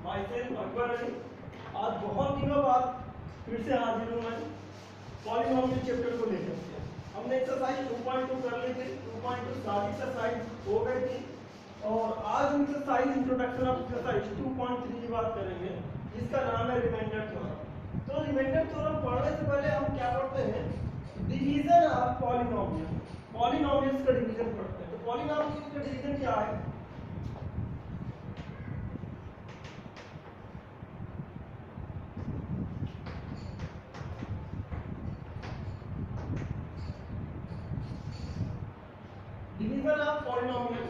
Myself Akbar Ali. आज बहुत दिनों बाद फिर से हाजिर हूँ मैं पॉलिनोमियल चैप्टर को लेकर के। हमने एक्सरसाइज 2.2 कर ली थी, 2.2 सारी एक्सरसाइज हो गई थी और आज हम एक्सरसाइज इंट्रोडक्शन ऑफ एक्सरसाइज 2.3 की बात करेंगे जिसका नाम है रिमाइंडर थ्योरम। तो रिमाइंडर थ्योरम पढ़ने से पहले हम क्या पढ़ते हैं, डिवीजन ऑफ पॉलिनोमियल, पॉलिनोमियल्स का डिवीजन पढ़ते हैं। तो पॉलिनोमियल का डिवीजन क्या है? डिवीजन ऑफ पॉलिनोमियल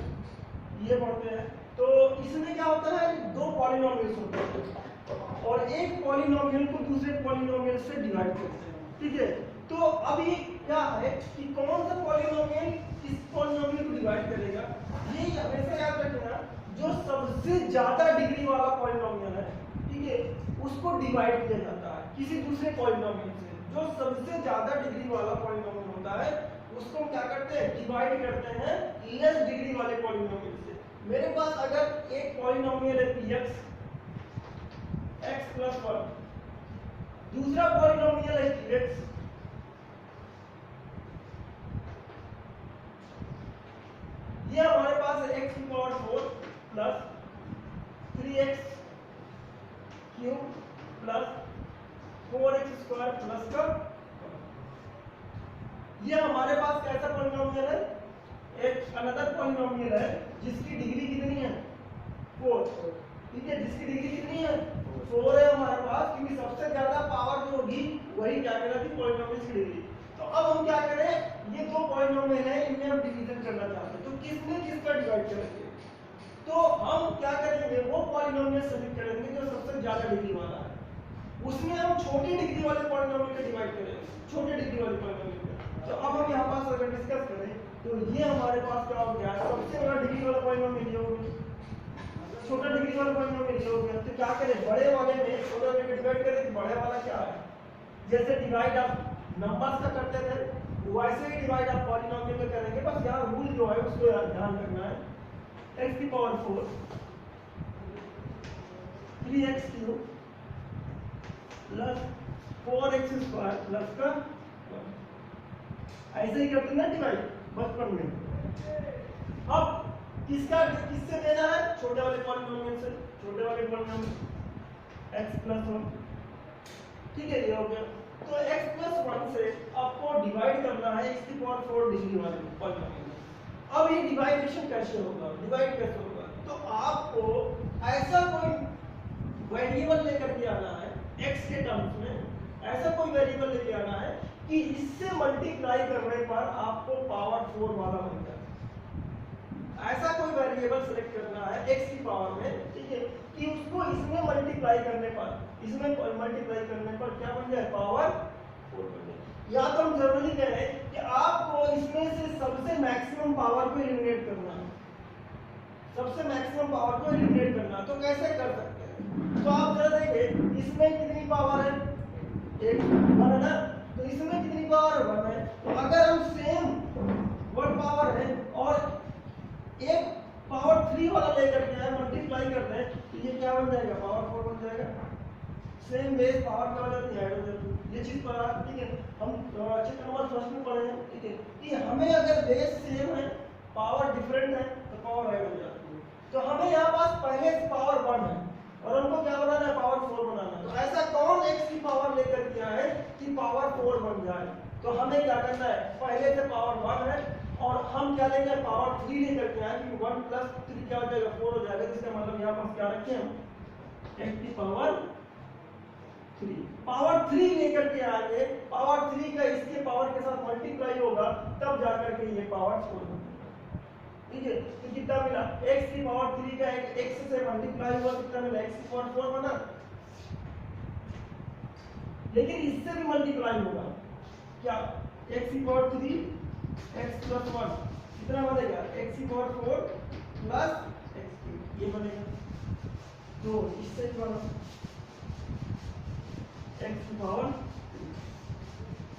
ये पढ़ते हैं। तो इसमें क्या होता है, दो पॉलिनोमियल्स होते हैं और एक पॉलिनोमियल को दूसरे पॉलिनोमियल से डिवाइड करते हैं, ठीक है। तो अब ये क्या है कि कौन सा पॉलिनोमियल किस पॉलिनोमियल को डिवाइड करेगा, ये हमेशा याद रखना। जो सबसे ज्यादा डिग्री वाला पॉलिनोमियल है, ठीक है, उसको डिवाइड किया जाता है किसी दूसरे पॉलिनोमियल से। जो सबसे ज्यादा डिग्री वाला पॉलिनोमियल होता है उसको हम क्या करते हैं, डिवाइड करते हैं लेस डिग्री वाले पॉलिनोमियल से। मेरे पास अगर एक पॉलिनोमियल है px x plus 1, दूसरा पॉलिनोमियल है qx, ये हमारे पास है x की power 4 plus 3x cube plus 4x square plus का, ये हमारे पास कैसा पॉलिनोमियल है, एक अनदर पॉलिनोमियल है जिसकी डिग्री कितनी है 4, ठीक है, जिसकी डिग्री कितनी है 4 है हमारे पास, क्योंकि सबसे ज्यादा पावर जो होगी वही क्या कहलाती है, पॉलिनोमियल की डिग्री। तो अब हम क्या करें, ये दो पॉलिनोमियल है, इनमें हम डिवीजन करना चाहते हैं। तो किसमें किसका डिवाइड करेंगे, तो हम क्या करेंगे, वो पॉलिनोमियल सेलेक्ट करेंगे जो सबसे ज्यादा डिग्री वाला है, उसमें हम छोटी डिग्री वाले पॉलिनोमियल को डिवाइड करेंगे, छोटे डिग्री वाले पॉलिनोमियल को। तो अब हम यहाँ पास अगर डिस्कस करें तो ये हमारे पास क्या हो गया, सबसे बड़ा डिग्री वाला पॉलिनोमियल ये हो गया, छोटा डिग्री वाला पॉलिनोमियल ये हो गया। तो क्या करें, बड़े वाले में छोटे वाले को डिवाइड करें। तो बड़े वाला क्या है, जैसे डिवाइड आप नंबर्स का करते थे वैसे ही डिवाइड आप पॉलिनोमियल का करेंगे। बस यहाँ रूल जो है उसको ध्यान रखना है, x की power 4 3x cube plus 4x square plus का, ऐसे ही करते ना डिवाइड बचपन में। अब किससे देना है, छोटे वाले पॉलिनोमियल से, छोटे वाले पॉलिनोमियल x प्लस 1, ठीक है, ये हो गया। तो x प्लस 1 से आपको डिवाइड करना है x की पावर 4 डिग्री वाले पॉलिनोमियल। अब ये डिवाइडेशन कैसे होगा, डिवाइड कैसे होगा, तो आपको ऐसा कोई वेरिएबल लेकर के आना है x के टर्म्स में, ऐसा कोई वेरिएबल लेके आना है कि इससे मल्टीप्लाई करने पर आपको पावर 4 वाला बन जाए। ऐसा कोई वेरिएबल सेलेक्ट करना है x की पावर में, ठीक है, कि उसको इसमें मल्टीप्लाई करने पर, इसमें मल्टीप्लाई करने पर क्या बन जाए, पावर 4 बन जाए। या तो हम जरूरी कहें कि आपको इसमें से सबसे मैक्सिमम पावर को एलिमिनेट करना है, सबसे मैक्सिमम पावर को एलिमिनेट करना। तो कैसे कर सकते हैं, तो आप जरा देखिए इसमें कितनी पावर है, एक 1 है ना, तो इसमें कितनी पावर 1 है। तो अगर हम सेम 1 पावर है और एक पावर 3 वाला लेकर के मल्टीप्लाई करते हैं तो ये क्या बन जाएगा, पावर 4 बन जाएगा। सेम बेस पावर क्या हो जाती है, ऐड हो जाती है। ये चीज पर ठीक है, हम चैप्टर नंबर फर्स्ट में पढ़े हैं, ठीक है, कि हमें अगर बेस सेम है पावर डिफरेंट है तो पावर ऐड हो जाती है। तो हमें यहाँ पास पहले से पावर 1 है और हमको क्या बनाना है, पावर 4 बनाना है। तो ऐसा कौन x की पावर लेकर के आए कि पावर 4 बन जाए, तो हमें क्या करना है, पहले से पावर 1 है और हम क्या लेंगे, पावर 3 लेकर के आए, क्योंकि 1 प्लस 3 क्या हो जाएगा, 4 हो जाएगा। इसका मतलब यहाँ पर क्या रखें हम, x की पावर 3, पावर 3 लेकर के आएंगे, पावर 3 का इसके पावर के साथ मल्टीप्लाई होगा तब जाकर के ये पावर 4 बनेगा, ठीक है। तो कितना मिला, x की पावर 3 का x से मल्टीप्लाई हुआ, कितना मिला, x की पावर 4 बना, लेकिन इससे भी मल्टीप्लाई होगा क्या, x की पावर 3 x प्लस 1 कितना बनेगा, x की पावर 4 प्लस x ये बनेगा। तो इससे बना x की पावर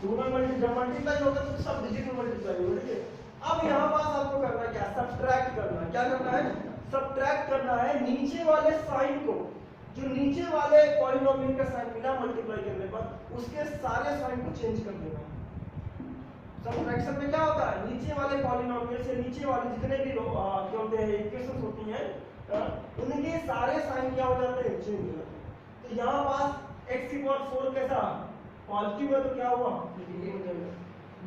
दोनों मल्टीप्लाई होगा तो सब डिजिट में मल्टीप्लाई होगा, ठीक है। अब यहाँ पास आपको करना है क्या, सब्ट्रैक्ट करना है। क्या करना है, सब्ट्रैक्ट करना है नीचे वाले साइन को जो नीचे वाले पॉलिनोमियल का साइन मिला मल्टीप्लाई करने पर उसके सारे साइन को चेंज कर देना। सब्ट्रैक्शन में क्या होता है, नीचे वाले पॉलिनोमियल से नीचे वाले जितने भी क्या होते हैं इक्वेशंस होती हैं उनके सारे साइन क्या हो जाते हैं, चेंज हो जाते हैं। तो यहाँ पास x की पावर 4 कैसा पॉजिटिव है तो क्या हुआ नेगेटिव हो जाएगा,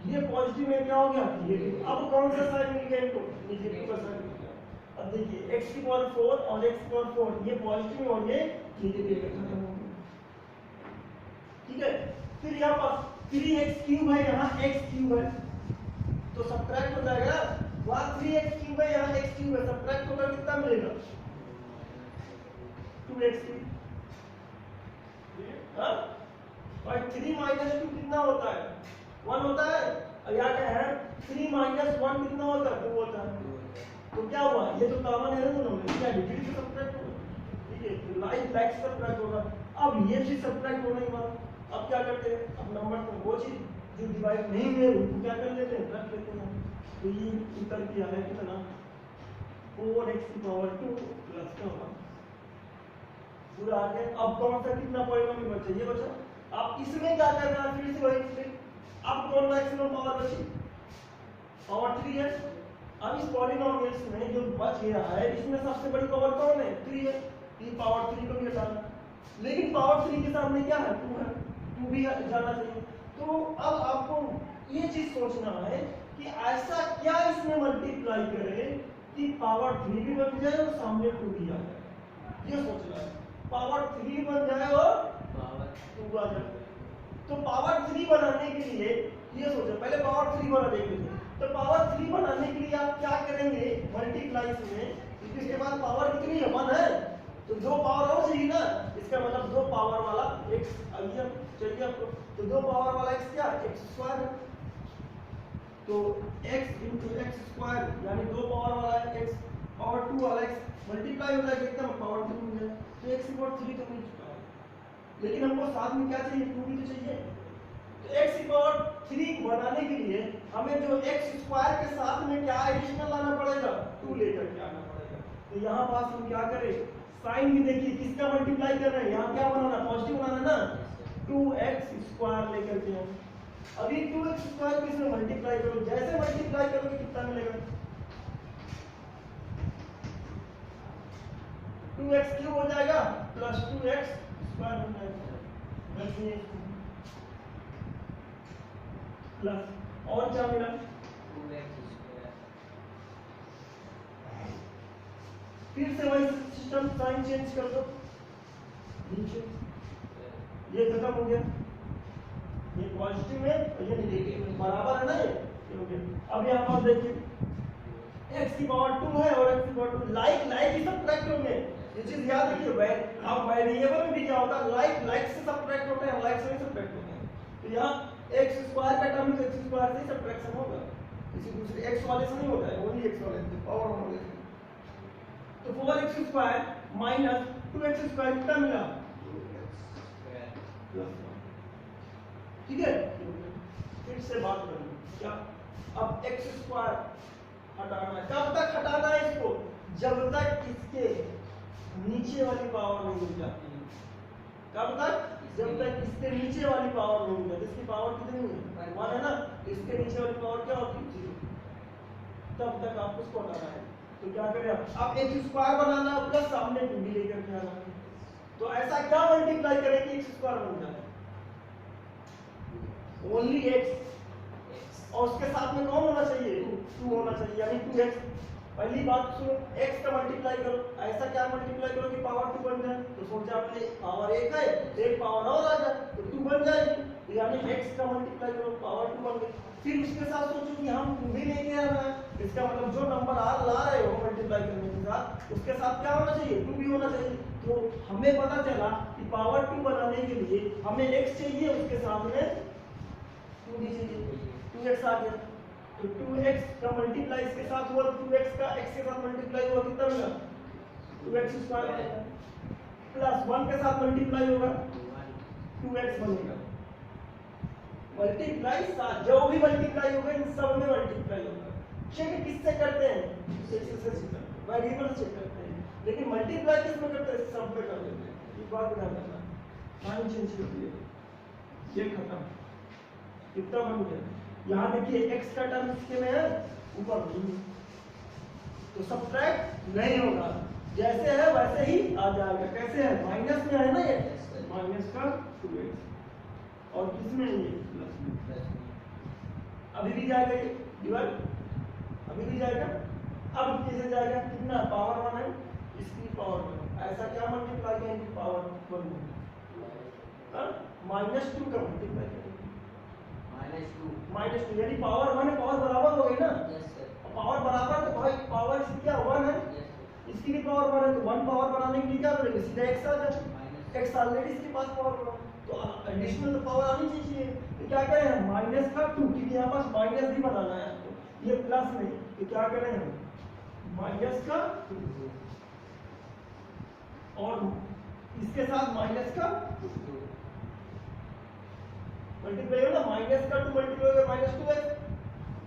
ये पॉजिटिव में क्या हो गया नेगेटिव। अब कौन सा साइन मिल गया इनको, नेगेटिव का साइन मिल गया। अब देखिए x की पावर 4 और x की पावर 4 ये पॉजिटिव और ये नेगेटिव का खत्म हो गया, ठीक है। फिर यहाँ पर 3x क्यूब है, यहाँ x क्यूब है तो सब्ट्रैक्ट हो जाएगा, वहां 3x क्यूब है यहाँ x क्यूब है, सब्ट्रैक्ट होकर कितना मिलेगा 2x क्यूब। हाँ और 3 माइनस 2 कितना होता है 1 होता है, और यहाँ क्या है 3 माइनस 1 कितना होता है 2 होता है। तो क्या हुआ, ये तो कॉमन है ना दोनों में, क्या डिग्री से सब्ट्रैक्ट होगा, ठीक है, तो लाइक लाइक से सब्ट्रैक्ट होगा। अब ये चीज सब्ट्रैक्ट होने के बाद अब क्या करते हैं, अब नंबर को वो चीज जो डिवाइड नहीं हुए उनको क्या कर लेते हैं, रख लेते हैं। तो ये उत्तर किया है कितना 4x की पावर 2 प्लस का होगा पूरा आ गया। अब कौन सा कितना पॉलिनोमियल बचा, ये बचा। अब इसमें क्या करना है, फिर से वही, अब कौन मैक्सिमम पावर बची, पावर 3 है। अब इस पॉलिनोमियल्स में जो बच गया है इसमें सबसे बड़ी पावर कौन है, 3 है, ये पावर 3 को भी हटाना, लेकिन पावर 3 के सामने क्या है 2 है, 2 भी जाना चाहिए। तो अब आपको ये चीज सोचना है कि ऐसा क्या इसमें मल्टीप्लाई करे कि पावर 3 भी बन जाए और सामने 2 भी आ जाए, ये सोचना है। पावर 3 बन जाए और पावर 2 आ जाए। तो पावर 3 बनाने के लिए ये सोचो, पहले पावर 3 बना देख लीजिए। तो पावर 3 बनाने के लिए आप क्या करेंगे, मल्टीप्लाई में, क्योंकि इसके बाद पावर कितनी है 1 है, तो 2 पावर और चाहिए ना, इसका मतलब 2 पावर वाला x चाहिए आपको। तो 2 पावर वाला x क्या x स्क्वायर है, तो x into x स्क्वायर यानी 2 पावर वाला x पावर 2 वाला x मल्टीप्लाई हो जाएगा एकदम पावर 3 मिल जाए, तो x की पावर 3 तो मिल चुका है, लेकिन हमको साथ में क्या चाहिए 2 भी तो चाहिए। तो x की पावर 3 बनाने के लिए हमें जो x स्क्वायर के साथ में क्या एडिशनल लाना पड़ेगा 2 लेकर के आना पड़ेगा। तो यहाँ पास हम क्या करें, साइन भी देखिए किसका मल्टीप्लाई कर रहे हैं, यहाँ क्या बनाना पॉजिटिव बनाना ना, 2x स्क्वायर लेकर के हम अभी 2x स्क्वायर को इसमें मल्टीप्लाई करो, जैसे मल्टीप्लाई करोगे कितना मिलेगा 2x क्यूब हो जाएगा प्लस 2x स्क्वायर हो जाएगा प्लस और क्या मिला 2x स्क्वायर। फिर से वही सिस्टम, साइन चेंज कर दो, नीचे ये खत्म हो गया, ये पॉजिटिव है और ये नेगेटिव है, बराबर है ना ये हो गया। अब यहाँ पर देखिए x की पावर 2 है और x की power 2 like like he subtract होंगे, ये चीज याद रखिए। अब वेरिएबल में भी क्या होता है, लाइक लाइक से सब्ट्रैक्ट होते हैं, लाइक से नहीं सब्ट्रैक्ट होते हैं। तो यहाँ x स्क्वायर का टर्म तो x स्क्वायर से सब्ट्रैक्शन होगा, किसी दूसरे x वाले से नहीं होता है, ओनली x वाले से पावर वाले से। तो 4x square minus 2x square कितना मिला, ठीक है। फिर से बात करें क्या, अब x स्क्वायर हटाना है, कब तक हटाना है इसको, जब तक इसके नीचे वाली पावर नहीं मिल जाती है। कब तक, जब तक इसके नीचे वाली पावर नहीं मिल जाती। इसकी पावर कितनी है 1 है ना, इसके नीचे वाली पावर क्या होती है 0, तब तक आपको इसको हटाना है। तो क्या करें आप x स्क्वायर बनाना है प्लस सामने 2 भी लेकर के आना है। तो ऐसा क्या मल्टीप्लाई करें कि x स्क्वायर बन जाए, ओनली x और उसके साथ में कौन होना चाहिए 2 होना चाहिए, यानी 2x। पहली बात सुनो, x का मल्टीप्लाई करो, ऐसा क्या मल्टीप्लाई करो कि पावर 2 बन जाए। तो सोचा आपने पावर 1 है, एक पावर और आ जाए तो 2 बन जाएगी, यानी x का मल्टीप्लाई करो पावर 2 बन गई। फिर उसके साथ सोचो कि हम 2 भी लेके आना है, इसका मतलब जो नंबर r ला रहे हो मल्टीप्लाई करने के साथ उसके साथ क्या होना चाहिए 2 भी होना चाहिए। तो हमें पता चला कि पावर 2 बनाने के लिए हमें x चाहिए, उसके साथ में 2 भी चाहिए, 2x आ गया। तो 2x का मल्टीप्लाई इसके साथ हुआ, 2x का x के साथ मल्टीप्लाई हुआ, कितना मिला 2x स्क्वायर प्लस 1 के साथ मल्टीप्लाई होगा 2x बनेगा। मल्टीप्लाई साथ जो भी मल्टीप्लाई होगा इन सब में मल्टीप्लाई होगा। चेक किससे करते हैं, वेरिएबल से करते हैं, लेकिन मल्टीप्लाई किस में करते हैं, सब में कर देते हैं। एक बार क्या करना साइन चेंज कर दिए, ये खत्म, कितना बन गया। यहाँ देखिए x का टर्म इसके में है, ऊपर नहीं, तो सब्ट्रैक्ट नहीं होगा, जैसे है वैसे ही आ जाएगा। कैसे है, माइनस में है ना ये, माइनस का 2x और किसमें ये प्लस में, अभी भी जाएगा ये डिवाइड, अभी भी जाएगा। अब कैसे जाएगा, कितना पावर 1 है, इसकी पावर 1, ऐसा क्या मल्टीप्लाई करेंगे, पावर 1 में -2 का मल्टीप्लाई करेंगे, -2 यानी पावर 1 है, पावर बराबर हो गई ना। पावर बराबर तो भाई पावर इसकी क्या 1 है, इसकी भी पावर 1 है, तो 1 पावर बनाने के लिए क्या करेंगे, सीधा x आ जाए, x ऑलरेडी इसके पास पावर 1, तो एडिशनल तो पावर आनी चाहिए। तो क्या करें हम, माइनस का 2, क्योंकि यहाँ पास माइनस भी बनाना है आपको, ये प्लस नहीं, तो क्या करें हम, माइनस का 2 और इसके साथ माइनस का 2 मल्टीप्लाई होगा, माइनस का 2 मल्टीप्लाई होगा -2x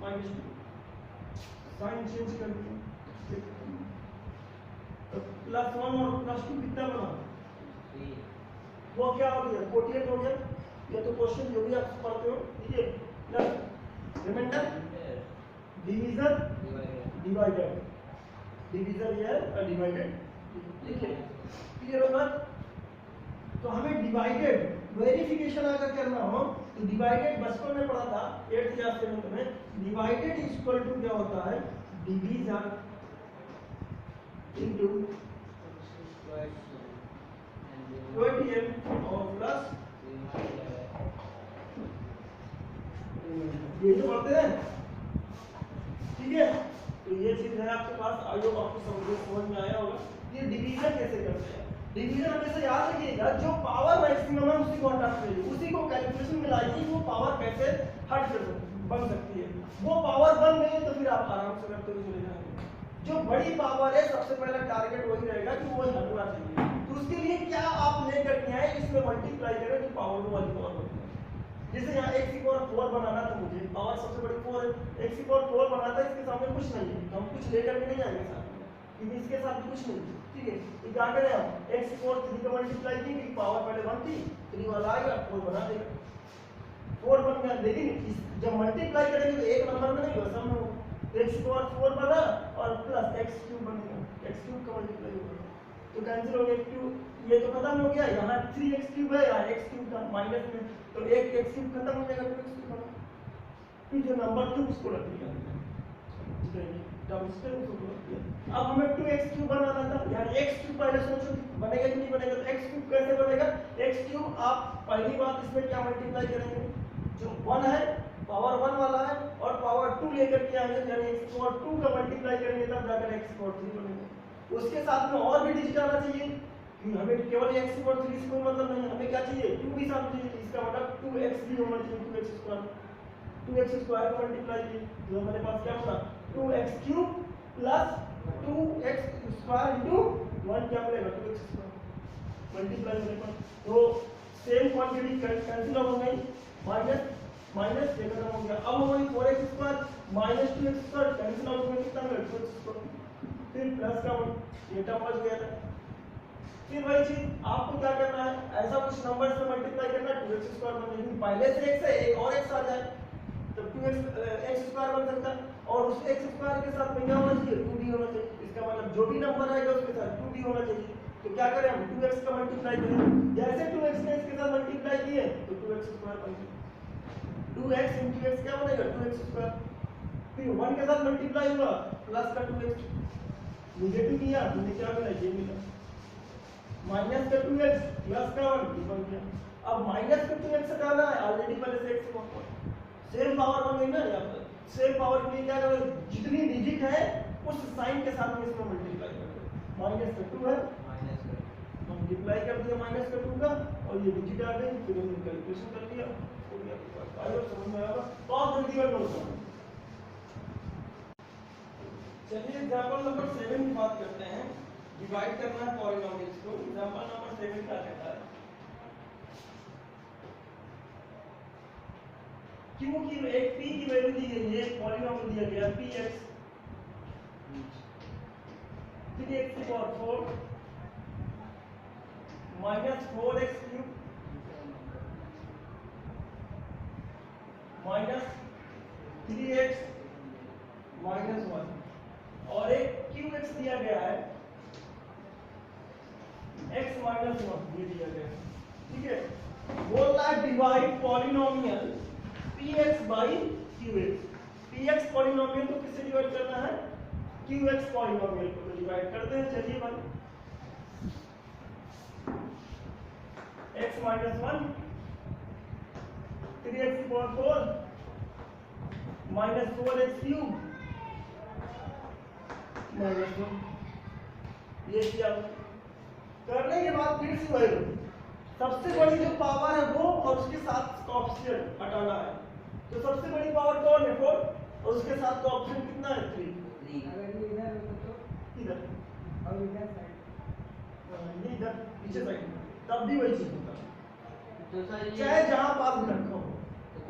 -2, साइन चेंज कर दिया, तो +1 और +2 कितना बना, 3, वो क्या हो गया, 48 हो गया। ये तो क्वेश्चन जो भी आप पढ़ते हो, ठीक है, plus remainder division divided, division ये है डिवाइडेड, ठीक है, क्लियर होगा। तो हमें डिवाइडेड वेरिफिकेशन अगर करना हो तो डिवाइडेड बचपन में पढ़ा था 8th या 7th में, डिवाइडेड इक्वल टू क्या होता है, डिवीजन इनटू 20m और प्लस ये जो पढ़ते हैं, ठीक है। तो ये चीज है आपके पास, आई होप आपको समझ में आया होगा। ये डिवीजन कैसे करते हैं, डिवीजन हमेशा याद रखिएगा, जो पावर मैक्सिमम है उसी को हटाते हैं, उसी को कैलकुलेशन में लाइए, वो पावर कैसे हट कर बन सकती है। वो पावर बन गई है तो फिर आप आराम से करते हुए चले जाएंगे। जो बड़ी पावर है सबसे पहला टारगेट वही रहेगा कि वो हटना चाहिए, तो उसके लिए क्या आप लेकर के आए, इसमें मल्टीप्लाई करें तो पावर वाली पावर बनती है। जैसे यहाँ x की पावर 4 बनाना था मुझे, पावर सबसे बड़ी 4 है, x की पावर 4 बनाना था, इसके सामने कुछ नहीं है, हम कुछ लेकर के नहीं आएंगे साथ में, क्योंकि इसके साथ कुछ नहीं है, ठीक है। तो क्या करें हम, x की पावर 3 का मल्टीप्लाई किए, पावर पहले 1 थी, 3 वाला आएगा 4 बना देगा, 4 बन गया। लेकिन जब मल्टीप्लाई करेंगे तो एक नंबर में नहीं होगा, सब में होगा, तो x की पावर 4 बना और प्लस x³ बनेगा, x³ का मल्टीप्लाई होगा, तो कैंसिल हो गया, क्यों ये तो खत्म हो गया, यहाँ 3x³ है, यहाँ x³ था माइनस में, तो एक x³ खत्म हो जाएगा, 2x³ बना, फिर जो नंबर थे उसको रख दिया, अब हमें 2x³ बनाना था, यार x³ पहले सोचो बनेगा कि नहीं बनेगा, तो x³ कैसे बनेगा, x³ आप पहली बात इसमें क्या मल्टीप्लाई करेंगे, जो 1 है पावर 1 वाला है और पावर 2 लेकर के आएंगे, यानी x पावर 2 का मल्टीप्लाई करेंगे तब जाकर x पावर 3 बनेगा। उसके साथ में और भी डिजिट आना चाहिए, हमें केवल x की पावर 3 से कोई मतलब नहीं, हमें क्या चाहिए 2 भी साथ चाहिए, इसका मतलब 2x भी होना चाहिए, 2x² का मल्टीप्लाई किए तो हमारे पास क्या होगा 2x³ प्लस 2x² इनटू 1 क्या मिलेगा 2x² मल्टीप्लाई करने पर, तो सेम क्वांटिटी कैंसिल हो गई, माइनस माइनस ये खत्म हो गया। अब हमारी 4x² minus 2x² cancel out में कितना मिलेगा 2x², फिर प्लस का ये टर्म बच गया था। फिर वही चीज आपको क्या करना है, ऐसा कुछ नंबर से मल्टीप्लाई करना है 2x² बन, पहले से x है एक और x आ जाए तो 2x² बन सकता है, और उस x² के साथ में क्या होना चाहिए 2 भी होना चाहिए, इसका मतलब जो भी नंबर आएगा उसके साथ 2 भी होना चाहिए। तो क्या करें हम 2x का मल्टीप्लाई करें, जैसे 2x ने इसके साथ मल्टीप्लाई किए तो 2x² बन गया, 2x into x क्या बनेगा 2x², फिर 1 के साथ मल्टीप्लाई हुआ प्लस का 2x, नेगेटिव किया तो क्या मिला ये मिला, माइनस का 2x प्लस का 1 बन गया। अब माइनस का 2x हटाना है, ऑलरेडी पहले से x है, सेम पावर बन गई ना, यहाँ पर सेम पावर के लिए क्या करें, जितनी डिजिट है उस साइन के साथ में इसमें मल्टीप्लाई कर दो, माइनस का 2 है मल्टीप्लाई कर दिया माइनस का 2 का, और ये डिजिट आ गई, फिर हमने कैलकुलेशन कर लिया, हो गया आपके पास, आई होप समझ में आएगा। तो आप जल्दी कर लो। चलिए एग्जांपल नंबर 7 की बात करते हैं, डिवाइड करना है पॉलिनोमियल्स को। एग्जांपल नंबर 7 क्या कहता है, क्योंकि एक p की वैल्यू दी गई है, पॉलिनोमियल दिया गया px, फिर x की power 4 minus 4x cube minus 3x minus 1 और एक qx दिया गया है x माइनस 1 ये दिया गया है, ठीक है। बोल रहा है divide polynomial px by qx। px polynomial को किससे डिवाइड करना है? qx पॉलिनोमियल को डिवाइड करते हैं। चलिए भाई x माइनस 1 3x की power 4 minus 4x cube minus 1 ये किया। करने के बाद फिर से वही सबसे बड़ी जो पावर है वो और उसके साथ कोएफिशिएंट हटाना है। तो सबसे बड़ी पावर कौन है? 4 और उसके साथ कोएफिशिएंट कितना है? 3। अगर ये इधर हो तो इधर और इधर साइड ये इधर पीछे साइड तब भी वही चीज होता है, तो सर ये चाहे जहां पास भी रखो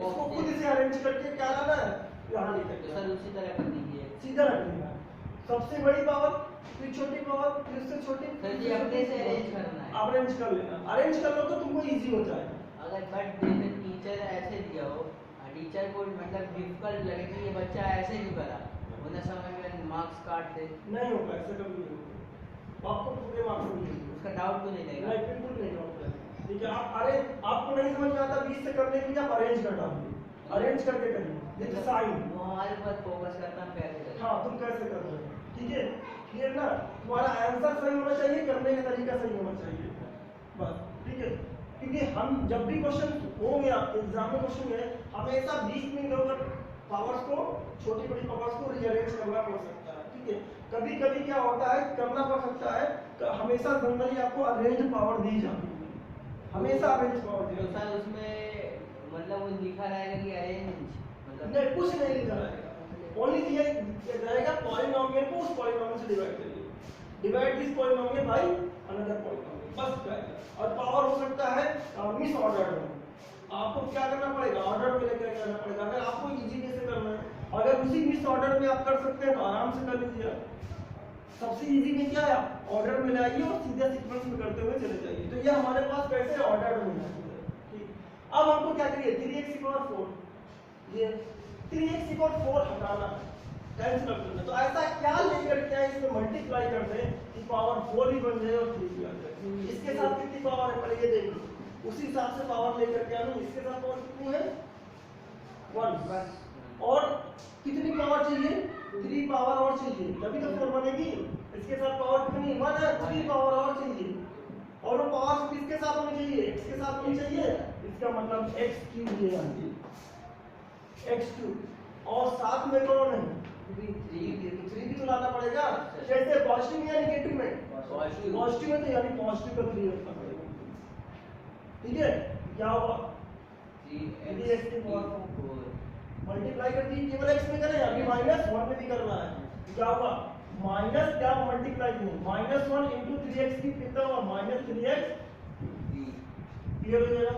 इसको खुद से अरेंज करके क्या लाना है? यहाँ लेकर तो सर उसी तरह कर दीजिए। सीधा रख देना। सबसे बड़ी पावर फिर छोटी पावर फिर उससे छोटी सर जी अपने से अरेंज करना है। अरेंज कर लेना। अरेंज कर लो तो तुमको इजी हो जाएगा। अगर बट जैसे टीचर ऐसे दिया हो टीचर को मतलब डिफिकल्ट लगे कि ये बच्चा ऐसे नहीं करा उन्हें समय में मार्क्स काट दे, नहीं होगा, ऐसे कभी नहीं होगा। आपको पूरे मार्क्स मिलेंगे, उसका डाउट तो नहीं रहेगा। नहीं बिल्कुल नहीं होगा। ठीक है, आप अरे आपको नहीं समझ में आता 20 से करने के लिए आप अरेंज कर डालिए, अरेंज करके करिए विद साइन। वो हमारे ऊपर फोकस करता हम कैसे करें। हाँ तुम कैसे कर रहे हो, ठीक है क्लियर ना। तुम्हारा आंसर सही होना चाहिए, करने का तरीका सही होना चाहिए बस, ठीक है। क्योंकि हम जब भी क्वेश्चन होंगे एग्जाम में क्वेश्चन है हमेशा 20 मिनट होकर पावर्स को छोटी बड़ी पावर्स को रीअरेंज करना पड़ सकता है, ठीक है। कभी कभी क्या होता है करना पड़ सकता है, हमेशा जनरली आपको अरेंज पावर दी जाती है, हमेशा अरेंज पावर दी तो सर उसमें मतलब वो लिखा रहेगा कि अरेंज मतलब नहीं, कुछ नहीं लिखा रहेगा। ओनली ये रहेगा पॉलिनोमियल को उस पॉलिनोमियल से डिवाइड करिए, divide this polynomial by another polynomial, बस रहेगा। और पावर हो सकता है मिस ऑर्डर में, आपको क्या करना पड़ेगा? ऑर्डर में लेकर करना पड़ेगा। अगर आपको इजी वे से करना है, अगर उसी मिस ऑर्डर में आप कर सकते हैं तो आराम से कर लीजिए। सबसे इजी में क्या है, ऑर्डर में लाइए और सीधे सीक्वेंस में करते हुए चले जाइए। तो ये हमारे पास कैसे ऑर्डर में है, ठीक। अब हमको क्या करिए 3x की पावर 4, ये 3x की पावर 4 हटाना है, कैंसिल कर देना। तो ऐसा क्या लेकर के आए इसमें मल्टीप्लाई कर दें कि पावर 4 भी बन जाए और 3 भी आ जाए। इसके साथ कितनी पावर है पहले ये देखिए, उसी हिसाब से पावर लेकर के आना। इसके साथ पावर कितनी है? 1 बस। और कितनी पावर चाहिए? 3 पावर और चाहिए, तभी तो 4 बनेगी। इसके साथ पावर कितनी? 1 है, 3 पावर और चाहिए। और वो पावर किसके साथ होनी चाहिए? x के साथ होनी चाहिए। इसका मतलब x क्यूब ये आती है, x क्यूब। और साथ में कौन है? 3 भी तो लाना पड़ेगा। कैसे? पॉजिटिव या नेगेटिव में? पॉजिटिव में, तो यानी पॉजिटिव का 3 रखना पड़ेगा, ठीक है। क्या होगा? 3x की पावर 4 मल्टीप्लाई कर दी, केवल x में करें, अभी माइनस 1 में भी करना है। क्या होगा? माइनस क्या मल्टीप्लाई में -1 into 3x की कितना हुआ? -3x। क्लियर हो जाएगा।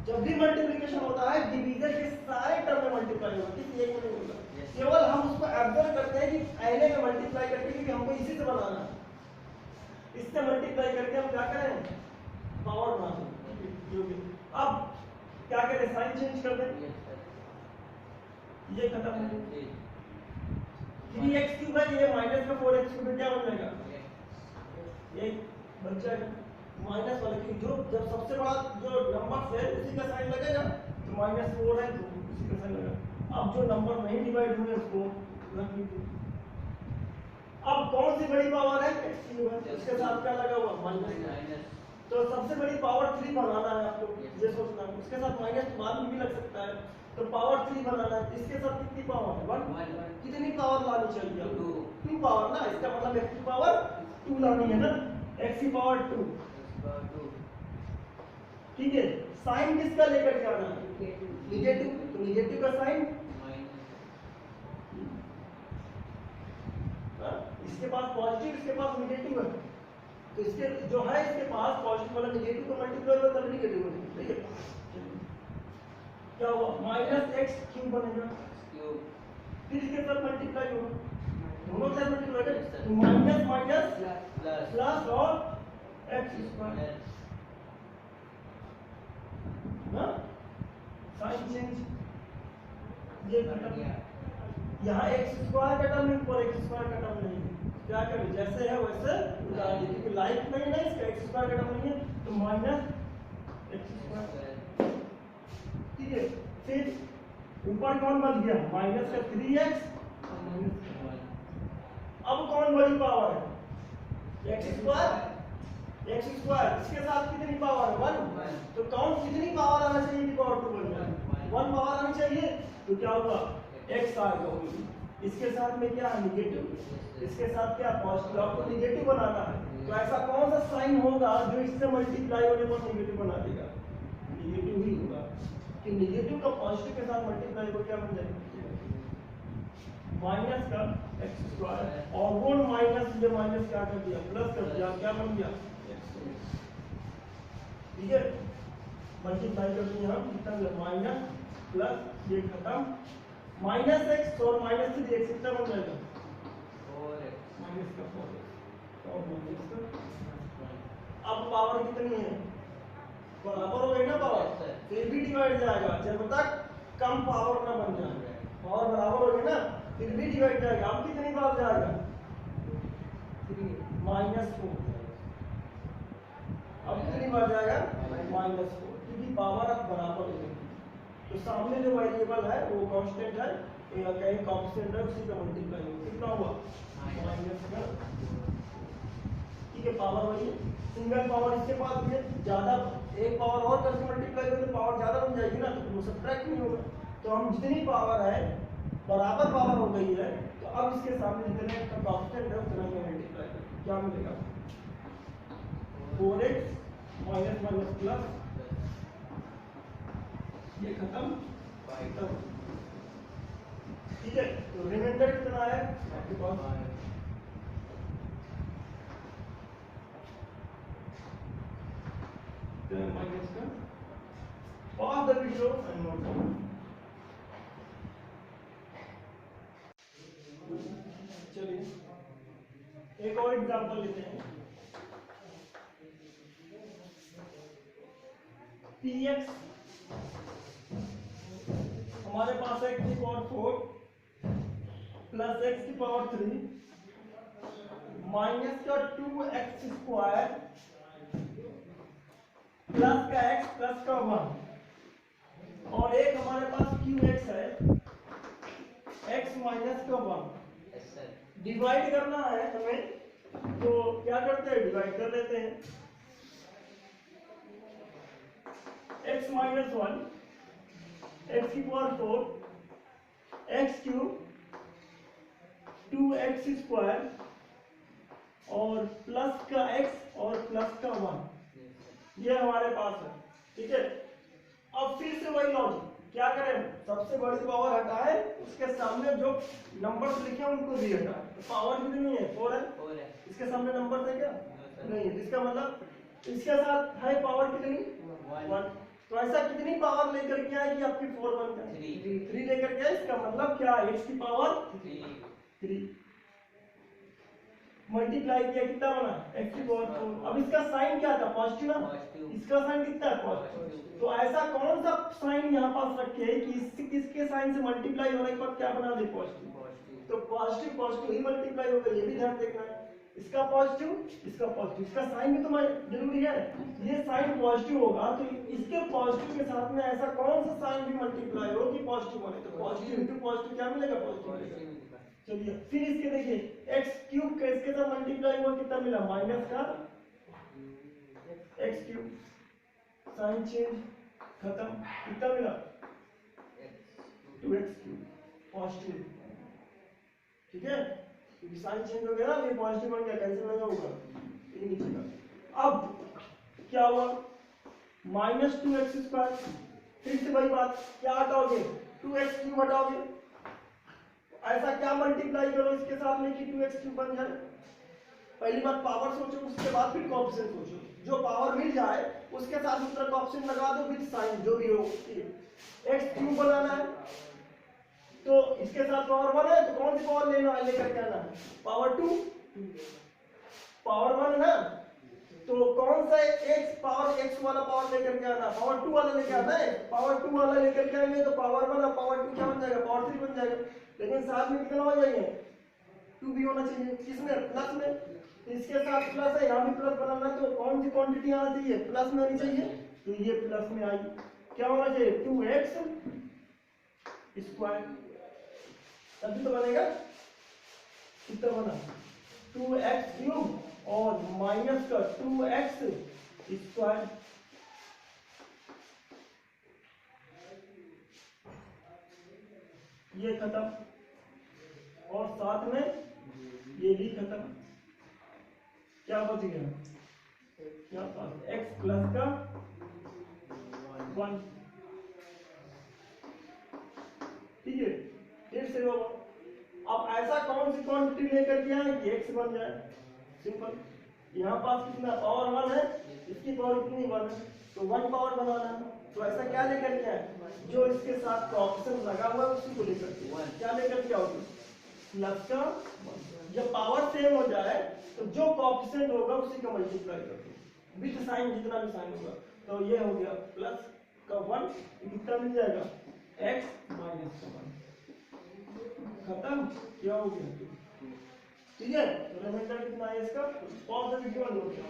जब भी मल्टीप्लिकेशन होता है डिवीजन के सारे टर्म में मल्टीप्लाई होगा, किसी एक में नहीं होगा। केवल हम उसको ऑब्जर्व करते हैं कि पहले में मल्टीप्लाई करके, क्योंकि हमको इसी से बनाना है, इससे मल्टीप्लाई करके हम क्या करें? पावर बना दें। अब क्या करें? साइन चेंज कर दें, ये खत्म हो गया। 3x क्यूब है, ये माइनस में 4x क्यूब क्या बन जाएगा? ये बन जाएगा माइनस वाला, क्योंकि जो जब सबसे बड़ा जो नंबर है उसी का साइन लगेगा। तो -4 है तो उसी का साइन लगेगा। अब जो नंबर नहीं डिवाइड हुए उसको रख दीजिए। अब कौन सी बड़ी पावर है? x क्यूब है, उसके साथ क्या लगा हुआ? माइनस। तो सबसे बड़ी पावर 3 बनाना है आपको, ये सोचना है। उसके साथ माइनस बाद में भी लग सकता है, तो पावर 3 बनाना है। इसके साथ कितनी पावर है? 1। कितनी पावर लानी चाहिए? 2 पावर ना, इसका मतलब x की पावर 2 लानी है ना, x की पावर 2, ठीक है। साइन किसका लेकर के आना है? नेगेटिव, तो नेगेटिव का साइन इसके पास पॉजिटिव, इसके पास नेगेटिव है, तो इसके जो है इसके पास पॉजिटिव वाला नेगेटिव को मल्टीप्लाई होगा तब नेगेटिव बनेगा, ठीक है। क्या हुआ? -x क्यूब बनेगा, फिर इसके साथ मल्टीप्लाई होगा, दोनों साइड मल्टीप्लाई करें तो माइनस माइनस प्लस और एक्स स्क्वायर, हाँ साइन चेंज ये खत्म। यहाँ एक्स स्क्वायर का टर्म ऊपर एक्स स्क्वायर का टर्म नहीं है, क्या करें जैसे है वैसे उतार दीजिए, क्योंकि लाइक नहीं है ना इसका, एक्स स्क्वायर का टर्म नहीं है तो माइनस एक्स स्क्वायर, ठीक है। फिर ऊपर कौन बच गया माइनस का 3x, अब कौन बड़ी पावर है एक्स स्क्वायर, एक्स स्क्वायर इसके साथ कितनी पावर है 1, तो कौन कितनी पावर आना चाहिए कि पावर 2 बन जाए 1 पावर आनी चाहिए, तो क्या होगा x आएगा ओनली, इसके साथ में क्या है निगेटिव, इसके साथ क्या पॉजिटिव, आपको निगेटिव बनाना है, तो ऐसा कौन सा साइन होगा जो इससे मल्टीप्लाई होने पर निगेटिव बना देगा, निगेटिव ही होगा, कि निगेटिव का पॉजिटिव के साथ मल्टीप्लाई हो क्या बन जाएगा माइनस का एक्स स्क्वायर, और वो माइनस ये माइनस क्या कर दिया प्लस कर दिया, क्या बन गया x, ठीक है। मल्टीप्लाई कर दिया हम कितना माइनस प्लस ये खत्म, माइनस एक्स और माइनस 3x कितना बन जाएगा माइनस का 4x और माइनस का, अब पावर कितनी है बराबर हो गई ना पावर, फिर भी डिवाइड जाएगा जब तक कम पावर ना बन जाए, पावर बराबर हो गई ना फिर भी डिवाइड जाएगा, अब कितनी बार जाएगा -4, अब कितनी बार जाएगा -4, क्योंकि पावर अब बराबर हो गई, तो सामने जो वेरिएबल है वो कांस्टेंट है या कहीं कांस्टेंट है उसी का मल्टीप्लाई होगा, कितना हुआ माइनस का, ठीक है। पावर वही सिंगल पावर इसके पास भी है, ज्यादा एक पावर और करके मल्टीप्लाई करें तो पावर ज्यादा बन जाएगी ना, तो वो सब्ट्रैक्ट नहीं होगा, तो हम जितनी पावर है बराबर पावर हो गई है, तो अब इसके सामने जितने का कांस्टेंट है उतना में मल्टीप्लाई करें, क्या मिलेगा 4x माइनस माइनस प्लस ये खत्म, ठीक है। तो रिमाइंडर कितना है आपके पास माइनस का, pause the video and note down. चलिए एक और एग्जांपल लेते हैं, px हमारे पास है x की पावर 4 प्लस x की पावर 3 माइनस का 2x स्क्वायर प्लस का x प्लस का 1, और एक हमारे पास qx है x माइनस का 1, डिवाइड करना है हमें, तो क्या करते हैं डिवाइड कर लेते हैं, x माइनस 1 x की power 4 x cube 2x square और प्लस का x और प्लस का 1, ये हमारे पास है, ठीक है। अब फिर से वही लॉजिक, क्या करें सबसे बड़ी पावर हटाए, उसके सामने जो नंबर्स लिखे हैं उनको भी हटाए, तो पावर कितनी है 4 है, इसके सामने नंबर है क्या नहीं है, इसका मतलब इसके साथ है पावर कितनी 1, तो ऐसा कितनी पावर लेकर के आए कि आपकी 4 बन जाए 3 लेकर के आए, इसका मतलब क्या है x की पावर 3 मल्टीप्लाई किया कितना बना x की पावर 4, अब इसका साइन क्या था पॉजिटिव ना, इसका साइन कितना है पॉजिटिव, तो ऐसा कौन सा साइन यहाँ पास रखे कि किसके साइन से मल्टीप्लाई होने के बाद क्या बना दे पॉजिटिव, तो पॉजिटिव पॉजिटिव ही मल्टीप्लाई होगा, ये भी ध्यान देखना है, इसका पॉजिटिव इसका पॉजिटिव, इसका साइन भी तो जरूरी है, ये साइन पॉजिटिव होगा तो इसके पॉजिटिव के साथ में ऐसा कौन सा साइन भी मल्टीप्लाई हो कि पॉजिटिव बने, तो पॉजिटिव इंटू पॉजिटिव क्या मिलेगा पॉजिटिव मिलेगा। चलिए फिर इसके देखिए x क्यूब का इसके साथ मल्टीप्लाई हुआ कितना मिला माइनस का x क्यूब, साइन चेंज खत्म, कितना मिला 2x क्यूब पॉजिटिव, ठीक है, क्योंकि साइन चेंज हो गया ना, ये पॉजिटिव बन गया, कैंसिल हो होगा ये नीचे का। अब क्या हुआ माइनस 2x स्क्वायर, फिर से वही बात, क्या हटाओगे 2x क्यूब हटाओगे, ऐसा क्या मल्टीप्लाई करो इसके साथ में कि 2x क्यूब बन जाए, पहली बात पावर सोचो, उसके बाद फिर कोएफिशिएंट सोचो, जो पावर मिल जाए उसके साथ दूसरा कोएफिशिएंट लगा दो विद साइन जो भी हो, x क्यूब बनाना है तो इसके साथ पावर 1 है तो कौन सी पावर लेना है लेकर के आना है पावर 2, पावर 1 है ना, तो कौन सा x पावर x वाला पावर लेकर के आना, पावर 2 वाला लेकर आना है, पावर 2 वाला लेकर के आएंगे तो पावर 1 और पावर 2 क्या बन जाएगा, पावर 3 बन जाएगा। लेकिन साथ में कितना हो जाएंगे, 2 भी होना चाहिए, किसमें, प्लस में। तो इसके साथ प्लस है, यहाँ भी प्लस बनाना है, तो कौन सी क्वांटिटी आना चाहिए, प्लस में आनी चाहिए, तो ये प्लस में आई। क्या होना चाहिए, 2x स्क्वायर, तभी तो बनेगा। कितना बना, 2x क्यूब और माइनस का 2x स्क्वायर। ये खत्म और साथ में ये भी खत्म। क्या बच गया, क्या पास, x प्लस का 1। ठीक है, फिर से होगा। अब ऐसा कौन सी क्वांटिटी लेकर के आए कि x बन जाए, सिंपल। यहाँ पास कितना, पावर 1 है, इसकी पावर कितनी, 1 है, तो 1 पावर बनाना है। तो ऐसा क्या लेकर के आए, जो इसके साथ कोएफिशिएंट लगा हुआ है उसी को लेकर के, क्या लेकर के आओगे, प्लस का 1। जब पावर सेम हो जाए तो जो कोएफिशिएंट होगा उसी का मल्टीप्लाई कर दो, विद साइन, जितना भी साइन होगा। तो ये हो गया प्लस का 1, कितना मिल जाएगा, x माइनस का 1। खत्म, क्या हो गया, ठीक है। तो रिमाइंडर कितना है इसका, पॉजिटिव हो गया।